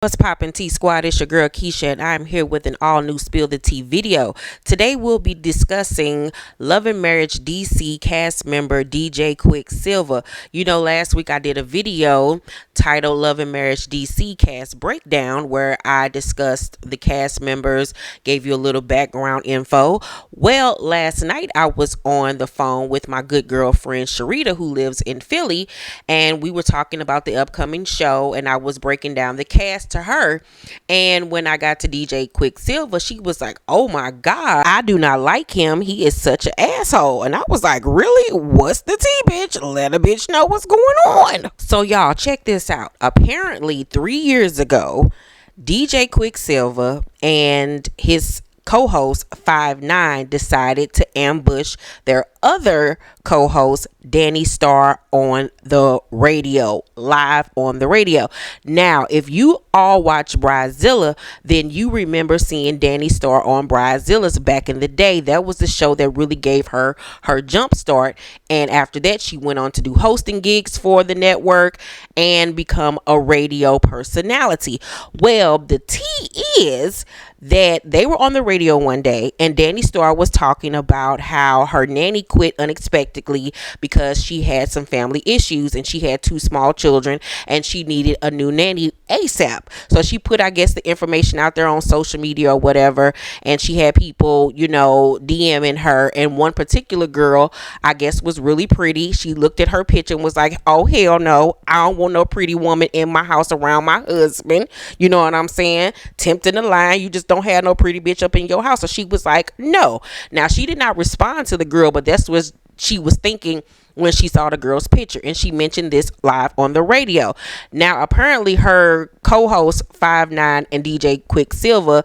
What's poppin' T Squad? It's your girl Keisha, and I'm here with an all new Spill the Tea video. Today we'll be discussing Love and Marriage DC cast member DJ Quick Silva. You know, last week I did a video titled Love and Marriage DC cast breakdown where I discussed the cast members, gave you a little background info. Well, last night I was on the phone with my good girlfriend Sharita, who lives in Philly, and we were talking about the upcoming show, and I was breaking down the cast to her. And when I got to DJ Quick Silva, she was like, oh my god, I do not like him, he is such an asshole. And I was like, really? What's the tea, bitch? Let a bitch know what's going on. So y'all, check this out. Apparently 3 years ago, DJ Quick Silva and his co-host 5'9" decided to ambush their other co-host Danni Star on the radio, live on the radio. Now, if you all watch Bridezilla, then you remember seeing Danni Star on Bridezilla's back in the day. That was the show that really gave her jump start, and after that she went on to do hosting gigs for the network and become a radio personality. Well, the tea is that they were on the radio one day and Danni Star was talking about how her nanny quit unexpectedly because she had some family issues and she had 2 small children and she needed a new nanny ASAP. So she put, I guess, the information out there on social media or whatever, and she had people, you know, DMing her, and one particular girl, I guess, was really pretty. She looked at her picture and was like, oh hell no, I don't want no pretty woman in my house around my husband. You know what I'm saying? Tempting the line, you just don't have no pretty bitch up in your house. So she was like, no. Now, she did not respond to the girl, but that's what she was thinking when she saw the girl's picture, and she mentioned this live on the radio. Now, apparently her co-host 5'9" and DJ Quick Silva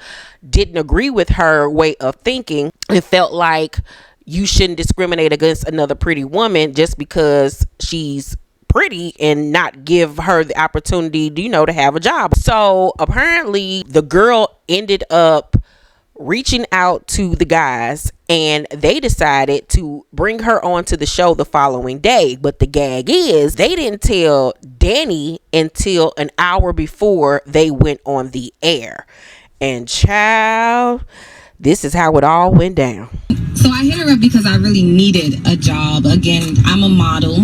didn't agree with her way of thinking and felt like you shouldn't discriminate against another pretty woman just because she's pretty and not give her the opportunity, you know, to have a job. So apparently the girl ended up reaching out to the guys and they decided to bring her onto the show the following day. But the gag is they didn't tell Danni until an hour before they went on the air. And child, this is how it all went down. So I hit her up because I really needed a job. Again, I'm a model.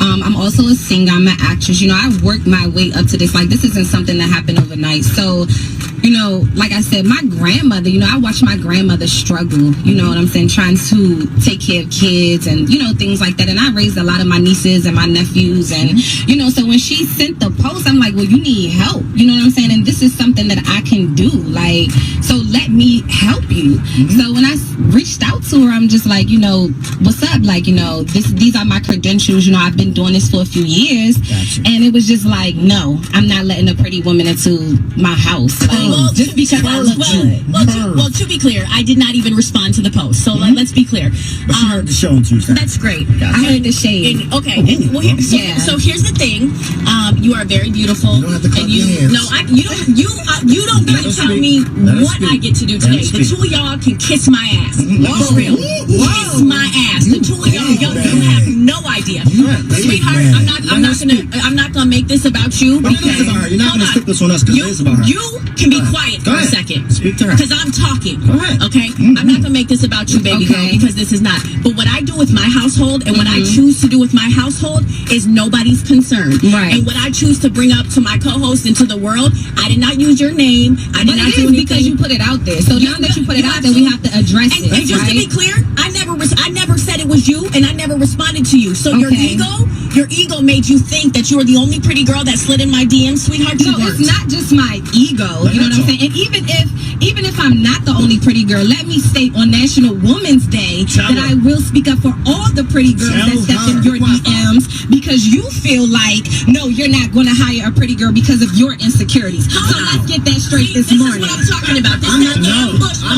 I'm also a singer. I'm an actress. You know, I worked my way up to this. Like, this isn't something that happened overnight. So, you know, like I said, my grandmother, you know, I watched my grandmother struggle, you know what I'm saying, trying to take care of kids and, you know, things like that. And I raised a lot of my nieces and my nephews. And, you know, so when she sent the post, I'm like, well, you need help. You know what I'm saying? And this is something that I can do. Like, so let me help you. So when I reached out to her, I'm just like, you know, what's up? Like, you know, these are my credentials. You know, I've been doing this for a few years. Gotcha. And it was just like, no, I'm not letting a pretty woman into my house. Like, just because I look good. Well, to be clear, I did not even respond to the post. So let's be clear. But she heard the show on Tuesday. That's great. I heard the shade. So here's the thing. You are very beautiful. You don't have to clap your hands. No, you don't gotta tell me what I get to do today. The 2 of y'all can kiss my ass. For real. Kiss my ass. The 2 of y'all, you have no idea. Sweetheart, I'm not gonna make this about you. Because you're not gonna flip this on us because it is about her. You can be quiet for a second. Speak to her. Because I'm talking. Go ahead. Okay? I'm not gonna make this about you, baby girl, because this is not. But what I do with my household and what I choose to do with my household is nobody's concern. Right. And what I choose to bring up to my co-host and to the world, I did not use your name. I did not do anything. Because you put it out there. So now that you put it out there, we have to address it. And just to be clear, I never said it was you, and I never responded to you. So your ego made you think that you were the only pretty girl that slid in my DMs, sweetheart. No, it's not just my ego. You know what I'm saying? And even if I'm not the only pretty girl, let me state on National Women's Day that I will speak up for all the pretty girls that stepped in your DMs because you feel like, no, you're not going to hire a pretty girl because of your insecurities. So let's get that straight this morning. This is what I'm talking about. I'm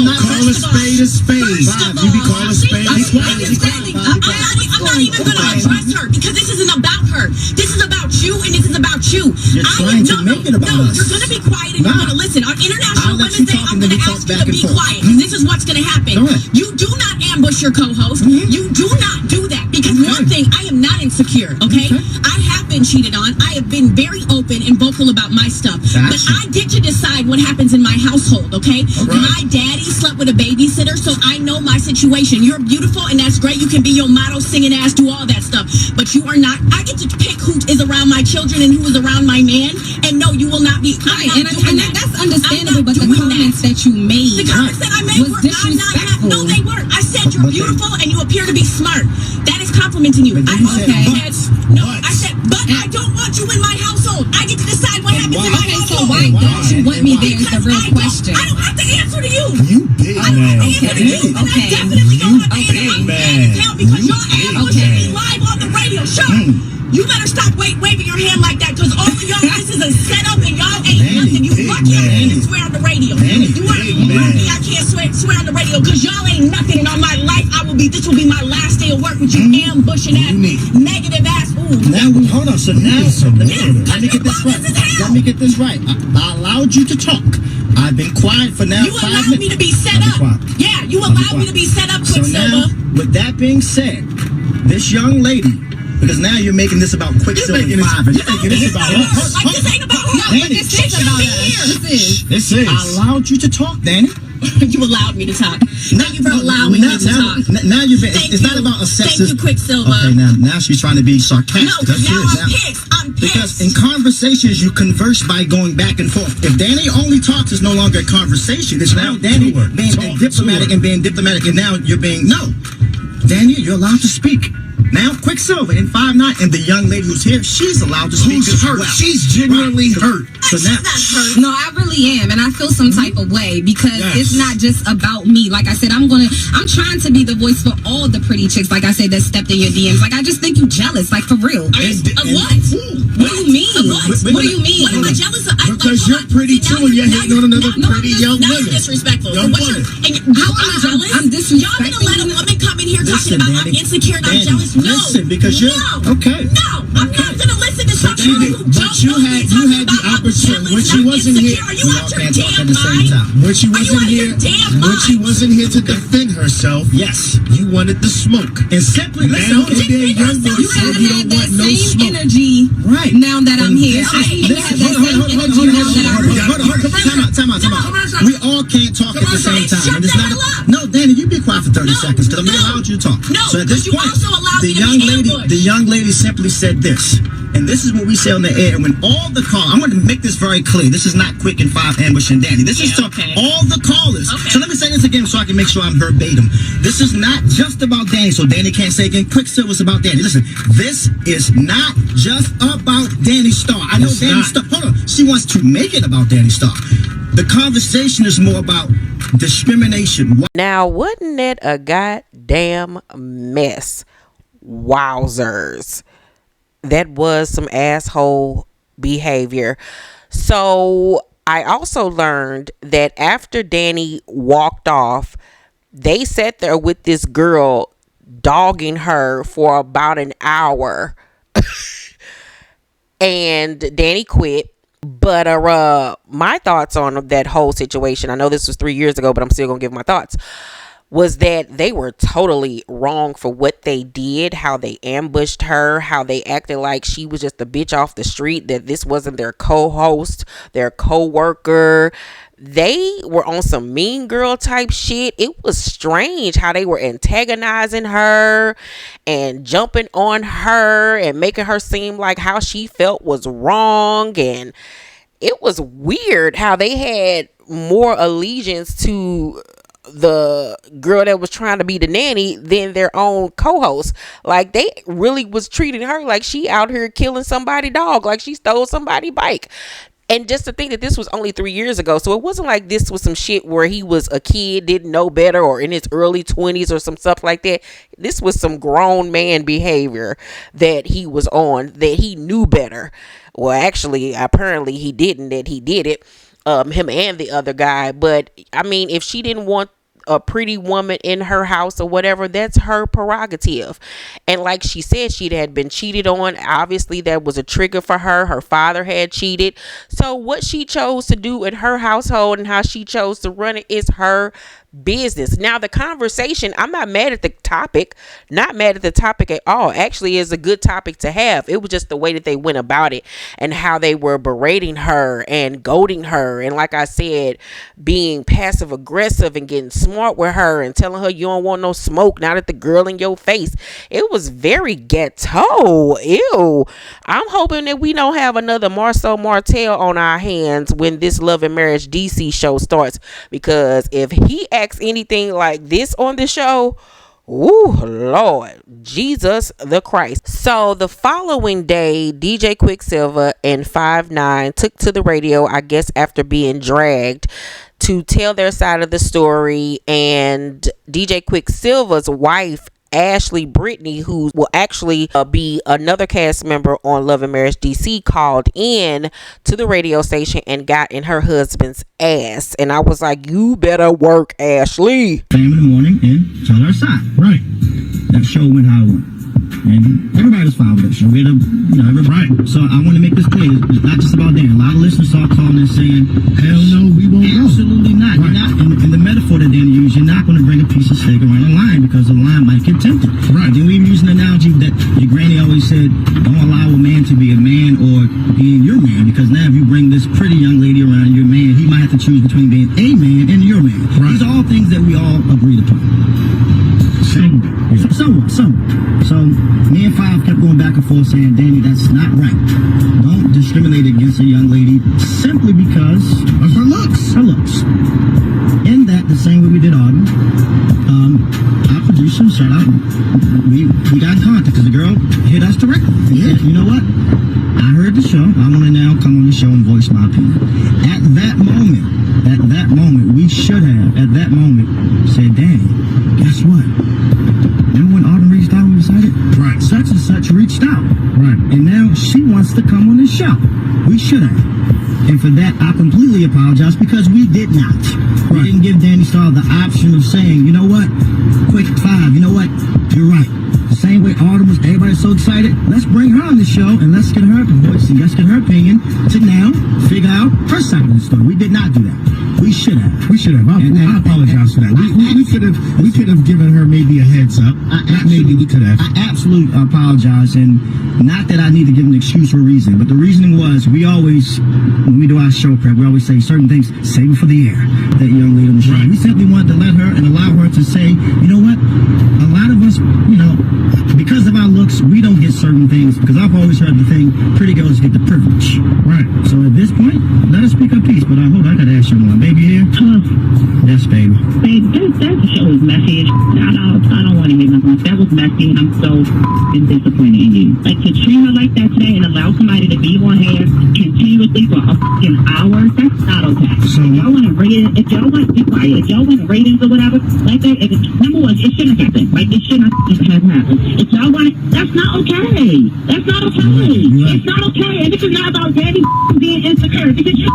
not calling a spade a spade. You be calling a spade a spade. I'm not even going to address her because this isn't about her. This is about you, and this is about you. You're trying to make it about us. You're going to be quiet and you're going to listen. On International Women's Day, I'm going to ask you to be quiet. This is what's going to happen. You do not ambush your co-host. You do not do that because one thing, I am not insecure, okay? I have been cheated on. I have been very open and vocal about my stuff. But I get to decide what happens in my household, okay? My daddy slept with a babysitter, so I know my situation. You're beautiful, and that's great. You can be your model, singing ass, do all that stuff. But you are not. I get to pick who is around my children and who is around my man. And no, you will not be. Right, and that's understandable, but the comments that you made, the comments that I made was were disrespectful. no, they weren't. I said you're beautiful and you appear to be smart. That is complimenting you. I said, but I don't want you in my household. I get to decide what happens in my household. So why don't you want me there is the real question. I don't have to answer to you. You big I don't have man. to answer to you. And I definitely don't have to answer to you because y'all ambushing me live on the radio. You better stop waving your hand like that, because all of y'all, this is a setup and y'all ain't nothing. You lucky I can't swear on the radio. You are lucky I can't swear on the radio, because y'all ain't nothing. And on my life, this will be my last day of work with you ambushing ass, negative ass. Now, hold on. So now, let me get this right. Let me get this right. I allowed you to talk. I've been quiet for now 5 minutes. You allowed me to be set up. Yeah, you allowed me to be set up, Quick Silva. With that being said, this young lady, because now you're making this about Quick Silva 5, and you're making this about us. Like, this ain't about her. No, this is about us. This is. I allowed you to talk, Danny. You allowed me to talk. Thank you for allowing me to talk. Now you've been. It's not about a sexist. Thank you, Quick Silva. Okay, now she's trying to be sarcastic. No, because now I'm pissed. I'm pissed. Because in conversations, you converse by going back and forth. If Danny only talks, it's no longer a conversation. It's now Danny being diplomatic and being diplomatic, and now you're being no. Danny, you're allowed to speak. Now, Quick Silva in 5'9", and the young lady who's here, she's allowed to speak as hurt. well. She's genuinely hurt. So now, no, I really am, and I feel some type of way because it's not just about me. Like I said, I'm trying to be the voice for all the pretty chicks, like I said, that stepped in your DMs. Like, I just think you jealous, like, for real. Of what? What do you mean? What do you mean? What am I jealous of? Because you're pretty too, and you're hating on another pretty young woman. woman. That's disrespectful. Young woman. I'm jealous? I'm disrespecting. Y'all gonna let a woman come in here talking about I'm insecure and I'm jealous? No. Listen, because you're okay. No, I'm not gonna listen to somebody who But you had the opportunity when she wasn't here. Are you out your damn mind? When she wasn't here to defend herself. Yes, you wanted the smoke. And simply now, you haven't had that same energy. Right now that I'm here. I ain't have that same energy now that I'm here. Time out. We all can't talk at the same time. And it's not no, Danny, you be quiet for 30 seconds because I'm not allowed you to talk. No, so at this point, the young lady simply said this. And this is what we say on the air. And when all the callers, I'm going to make this very clear. This is not Quick and 5 ambushing Danny. This is to all the callers. So let me say this again so I can make sure I'm verbatim. This is not just about Danny, so Danny can't say again, Quick Silva's about Danny. Listen, this is not just about Danni Star. I know Danni Star. Hold on. She wants to make it about Danni Star. The conversation is more about discrimination. Now, wasn't that a goddamn mess? Wowzers. That was some asshole behavior. So I also learned that after Danny walked off, they sat there with this girl dogging her for about an hour. And Danny quit. But my thoughts on that whole situation, I know this was 3 years ago, but I'm still gonna give my thoughts, was that they were totally wrong for what they did, how they ambushed her, how they acted like she was just a bitch off the street, that this wasn't their co-host, their co-worker. They were on some mean girl type shit. It was strange how they were antagonizing her and jumping on her and making her seem like how she felt was wrong. And it was weird how they had more allegiance to the girl that was trying to be the nanny than their own co-host. Like, they really was treating her like she out here killing somebody's dog, like she stole somebody's bike. And just to think that this was only 3 years ago. So it wasn't like this was some shit where he was a kid, didn't know better, or in his early 20s or some stuff like that. This was some grown man behavior that he was on, that he knew better. Well, actually, apparently he didn't, that he did it, him and the other guy. But I mean, if she didn't want a pretty woman in her house or whatever, that's her prerogative. And like she said, she had been cheated on. Obviously that was a trigger for her. Her father had cheated. So what she chose to do in her household and how she chose to run it is her business. Now the conversation, I'm not mad at the topic, at all. Actually, is a good topic to have. It was just the way that they went about it and how they were berating her and goading her, and like I said, being passive aggressive and getting smart with her and telling her you don't want no smoke, not at the girl in your face. It was very ghetto. Ew. I'm hoping that we don't have another Marcel Martel on our hands when this Love and Marriage DC show starts, because if he acts anything like this on the show, ooh, Lord Jesus the Christ. So the following day, DJ Quick Silva and 5'9" took to the radio, I guess after being dragged, to tell their side of the story. And DJ Quick Silva's wife, Ashley Brittany, who will actually be another cast member on Love and Marriage DC, called in to the radio station and got in her husband's ass. And I was like, you better work, Ashley. Came in the morning and tell her side. Right. That show went how it went. And everybody was fine with that show. We had right. So I want to make this clear. It's not just about Dan. A lot of listeners saw calling and saying, hell no, we won't go. Absolutely not. Right. You're not. In the metaphor that Danny used, you're not going to bring a piece of steak around a line, because the line might get tempted. Right. And then we were using an analogy that your granny always said, don't allow a man to be a man or being your man, because now if you bring this pretty young lady around your man, he might have to choose between being a man and your man. Right. These are all things that we all agreed upon. So me and Five kept going back and forth saying, Danny, that's not right. Don't discriminate against a young lady simply because of her looks. In that, the same way we did Auden, our producer, shout out, we got in contact because the girl hit us directly. Yeah. Said, you know what? I heard the show. I want to now come on the show and voice my opinion. At that moment, we should have, said, Danny, guess what? Remember when Autumn reached out, we decided? Right. Such and such reached out. Right. And now she wants to come on the show. We should have. And for that, I completely apologize, because we did not. Right. We didn't give Danni Star the option of saying, you know what? Quick Five, you know what? You're right. The same way Autumn was, everybody's so excited, let's bring her on the show and let's get her voice and let's get her opinion to now figure out her side of the story. We did not do that. We should have. I apologize for that. We could have given her maybe a heads up. We could have. I absolutely apologize, and not that I need to give an excuse or reason, but the reasoning was, we always, when we do our show prep, we always say certain things, save it for the air. That young lady on the show. Right. We simply wanted to let her and allow her to say, you know what? A lot of us, because of our looks, we don't get certain things, because I've always heard the thing, pretty girls get the privilege. Right. So at this point, let us speak our piece, but I hope I could ask you one. Baby here? Hello. Yes, baby. Babe, that show was messy. I don't want to hear nothing. That was messy, and I'm so disappointed in you. Like, to treat her like that today and allow somebody to be on here continuously for a fucking hour, that's not okay. So if y'all want to rate it, if y'all want to be quiet, if y'all want ratings or whatever, like that, number one, it shouldn't happen. Like, it should not have happened. If y'all want it, that's not okay. That's not okay. Right. It's not okay. And this is not about Danny being insecure, because you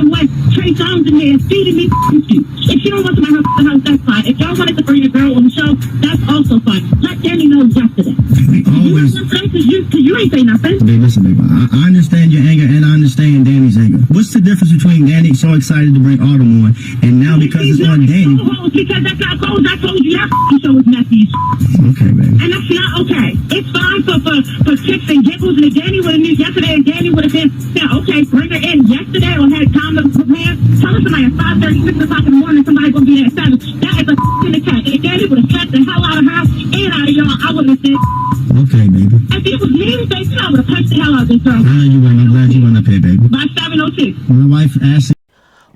what Trey Songz in there feeding me to. If you don't want to my house, that's fine. If y'all wanted to bring a girl on the show, that's also fine. Let Danny know yesterday. Because you ain't say nothing. Babe, listen, babe. I understand your anger, and I understand Danny's anger. What's the difference between Danny so excited to bring Autumn on, and now because it's on Danny? Because that's not cold. I told you that show was messy. Okay, baby. And that's not okay. It's fine for kicks and giggles, and if Danny would have knew yesterday, and Danny would have been, okay, bring her in yesterday or had time to prepare. Tell somebody at 5:30, 6 o'clock in the morning, somebody gonna be there at 7. That is a attack. If Danny would have slapped the hell out of her and out of y'all, I would have said. Okay, baby. If it was me, baby, I would have punched the hell out of this girl. I'm glad you went up here, baby. By 7:06. My wife asked.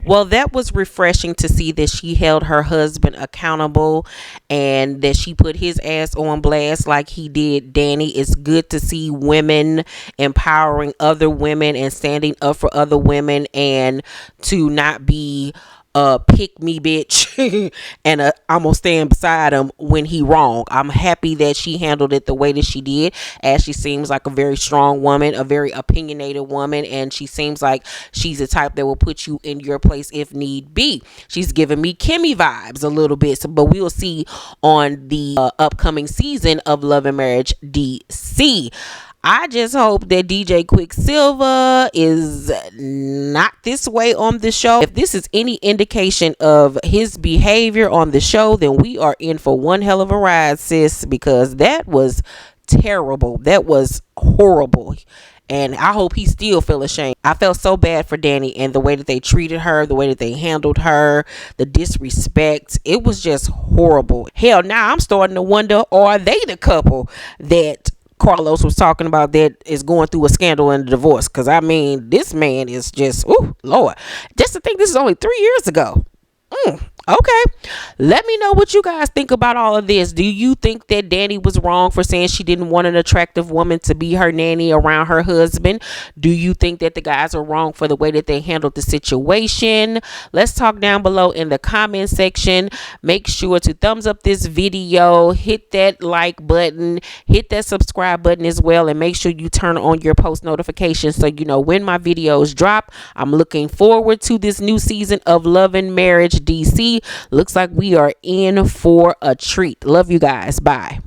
Well, that was refreshing to see that she held her husband accountable and that she put his ass on blast like he did Danny. It's good to see women empowering other women and standing up for other women, and to not be pick me bitch and I'm gonna stand beside him when he wrong. I'm happy that she handled it the way that she did. Ashley seems like a very strong woman, a very opinionated woman, and she seems like she's the type that will put you in your place if need be. She's giving me Kimmy vibes a little bit, but we'll see on the upcoming season of Love and Marriage DC. I just hope that DJ Quick Silva is not this way on the show. If this is any indication of his behavior on the show, then we are in for one hell of a ride, sis, because that was terrible. That was horrible. And I hope he still feel ashamed. I felt so bad for Danni and the way that they treated her, the way that they handled her, the disrespect. It was just horrible. Hell, now I'm starting to wonder, are they the couple that Carlos was talking about that is going through a scandal and a divorce? Because I mean, this man is just, ooh, Lord. Just to think this is only 3 years ago. Okay, let me know what you guys think about all of this. Do you think that Danni was wrong for saying she didn't want an attractive woman to be her nanny around her husband? Do you think that the guys are wrong for the way that they handled the situation? Let's talk down below in the comment section. Make sure to thumbs up this video, hit that like button, hit that subscribe button as well, and make sure you turn on your post notifications so you know when my videos drop. I'm looking forward to this new season of Love and Marriage DC. Looks like we are in for a treat. Love you guys. Bye.